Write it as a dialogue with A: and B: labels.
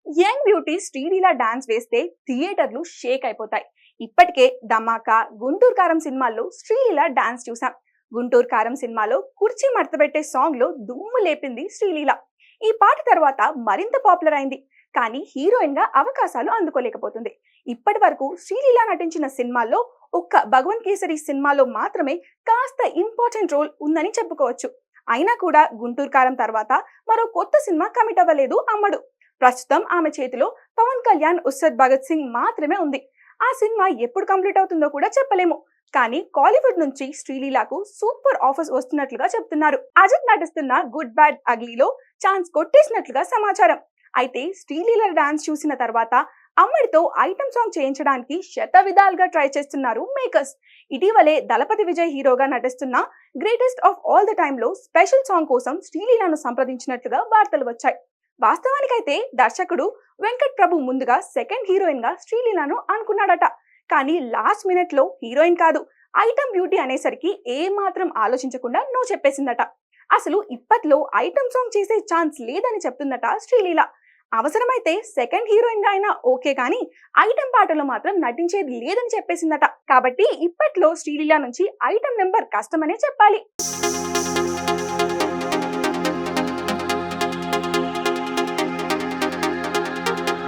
A: Young beauty Sreeleela dance వేస్తే థియేటర్లు షేక్ అయిపోతాయి. ఇప్పటికే ధమాకా, గుంటూరు కారం సినిమాల్లో శ్రీలీల డాన్స్ చూసాం. గుంటూరు కారం సినిమాలో కుర్చీ మడతపెట్టే సాంగ్ లో దుమ్ము లేపింది శ్రీలీల. ఈ పాట తర్వాత మరింత పాపులర్ అయింది. కానీ హీరోయిన్ గా అవకాశాలు అందుకోలేకపోతుంది. ఇప్పటి వరకు శ్రీలీల నటించిన సినిమాల్లో ఒక్క భగవంత్ కేసరి సినిమాలో మాత్రమే కాస్త ఇంపార్టెంట్ రోల్ ఉందని చెప్పుకోవచ్చు. అయినా కూడా గుంటూరు కారం తర్వాత మరో కొత్త సినిమా కమిట్ అవ్వలేదు అమ్మడు. ప్రస్తుతం ఆమె చేతిలో పవన్ కళ్యాణ్ ఉస్తాద్ భగత్ సింగ్ మాత్రమే ఉంది. ఆ సినిమా ఎప్పుడు కంప్లీట్ అవుతుందో కూడా చెప్పలేము. కానీ కాలీవుడ్ నుంచి శ్రీలీలకు సూపర్ ఆఫర్స్ వస్తున్నట్లుగా చెప్తున్నారు. అజిత్ నటిస్తున్న గుడ్ బ్యాడ్ అగ్లీలో ఛాన్స్ కొట్టేసినట్లుగా సమాచారం. అయితే శ్రీలీల డాన్స్ చూసిన తర్వాత అమ్మడితో ఐటమ్ సాంగ్ చేయించడానికి శత విధాలుగా ట్రై చేస్తున్నారు మేకర్స్. ఇటీవలే దళపతి విజయ్ హీరోగా నటిస్తున్న greatest of all the time లో స్పెషల్ సాంగ్ కోసం శ్రీలీలను సంప్రదించినట్లుగా వార్తలు వచ్చాయి. వాస్తవానికైతే దర్శకుడు వెంకట్ ప్రభు ముందుగా సెకండ్ హీరోయిన్ గా శ్రీలీలను అనుకున్నాడట. కానీ లాస్ట్ మినిట్ లో హీరోయిన్ కాదు, ఐటమ్ బ్యూటీ అనేసరికి ఏ మాత్రం ఆలోచించకుండా నో చెప్పేసిందట. అసలు ఇప్పట్లో ఐటమ్ సాంగ్ చేసే ఛాన్స్ లేదని చెప్తుందట శ్రీలీల. అవసరమైతే సెకండ్ హీరోయిన్ గా అయినా ఓకే, కానీ ఐటమ్ పాటలో మాత్రం నటించేది లేదని చెప్పేసిందట. కాబట్టి ఇప్పట్లో శ్రీలీల నుంచి ఐటమ్ నెంబర్ కష్టమనే చెప్పాలి.